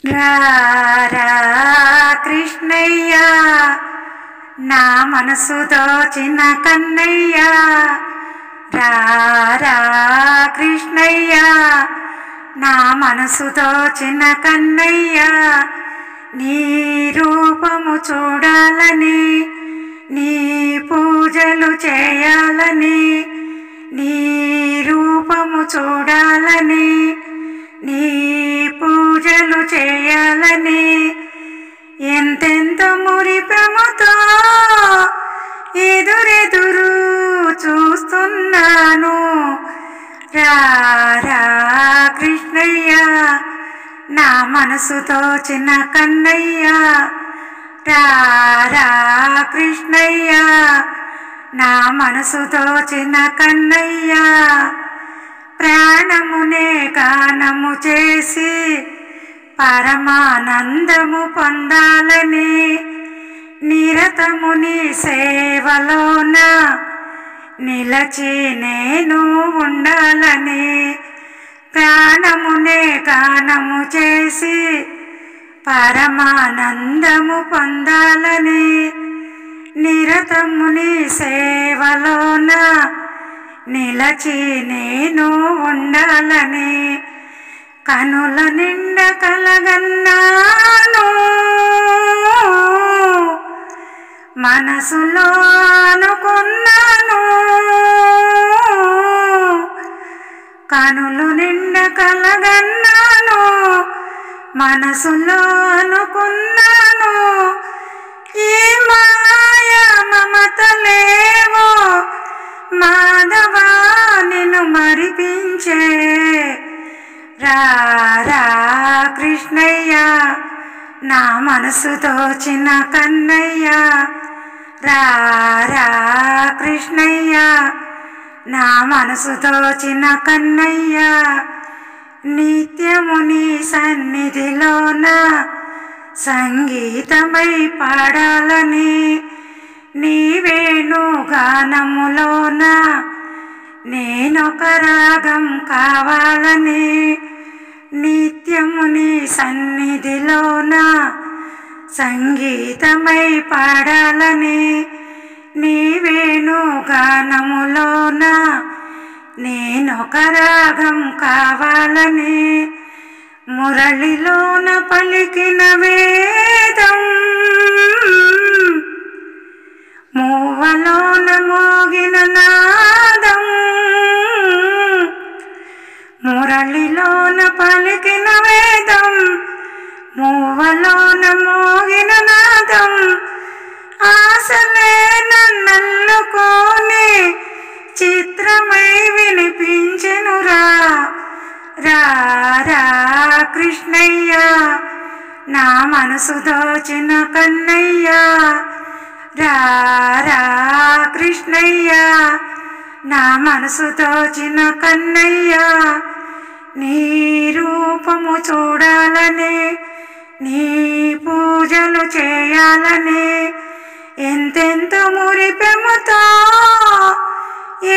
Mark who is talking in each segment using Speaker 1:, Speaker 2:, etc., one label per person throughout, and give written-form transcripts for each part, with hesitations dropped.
Speaker 1: రారా కృష్ణయ్య నా మనసు దోచిన కన్నయ్య, రారా కృష్ణయ్య నా మనసు దోచిన కన్నయ్య, నీ రూపము చూడాలని, నీ పూజలు చేయాలని, నీ రూపము చూడాలని, నీ పూజలు చేయాలని ఎంతెంత మురిపెముతో ఎదురెదురు చూస్తున్నాను. రారా కృష్ణయ్య నా మనసు దోచిన కన్నయ్య, రారా కృష్ణయ్య నా మనసు దోచిన కన్నయ్య, ప్రాణమునే గానము చేసి పరమానందము పొందాలని, నిరతము నీ సేవలోన నిలచి నేను ఉండాలని, ప్రాణమునే గానము చేసి పరమానందము పొందాలని, నిరతము నీ సేవలోన నిలచి నేను ఉండాలని, కనుల నిండ కలగన్నాను, మనసులో అనుకున్నాను, కనులు నిండ కలగన్నాను, మనసులో అనుకున్నాను, ఈ మాయ మమతలేవో మాధవా నిన్ను మరిపించే. రారా కృష్ణయ్య నా మనసు దోచిన కన్నయ్య, రారా కృష్ణయ్య నా మనసు దోచిన కన్నయ్య, నిత్యము నీ సన్నిధిలోన సంగీతమై పాడాలని, నీ వేణుగానములోన నేనొక రాగం కావాలని, నిత్యము నీ సన్నిధిలోన సంగీతమై పాడాలని, నీ వేణుగానములోన నేనొక రాగం కావాలని, మురళిలోన పలికిన వేదం మూవలోన మోగిన నాదం, మురళిలోన పలికిన వేదం మూవలోన మోగిన నాదం, ఆశలే నన్నల్లుకోని చిత్రమై వినిపించెనురా. రారా కృష్ణయ్య నా మనసు దోచిన కన్నయ్య, రారా కృష్ణయ్య నా మనసు దోచిన కన్నయ్య, నీ రూపము చూడాలని, నీ పూజలు చేయాలని ఎంతెంత మురిపెముతో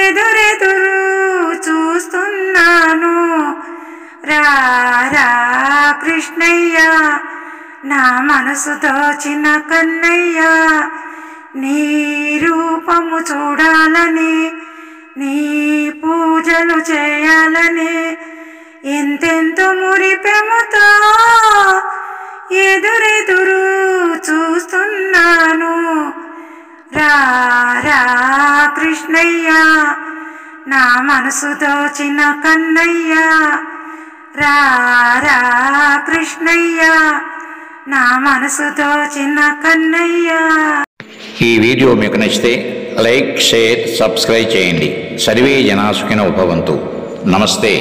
Speaker 1: ఎదురెదురు చూస్తున్నాను. రారా కృష్ణయ్య నా మనసు దోచిన కన్నయ్య, నీ రూపము చూడాలని, నీ పూజలు చేయాలని ఎంతెంత మురిపెముతో ఎదురెదురు చూస్తున్నాను. రారా కృష్ణయ్య నా మనసు దోచిన కన్నయ్య, రారా కృష్ణయ్య నా మనసు దోచిన కన్నయ్య.
Speaker 2: ఈ వీడియో మీకు నచ్చితే లైక్, షేర్, సబ్స్క్రైబ్ చేయండి. సర్వే జనా సుఖినో భవంతు. నమస్తే.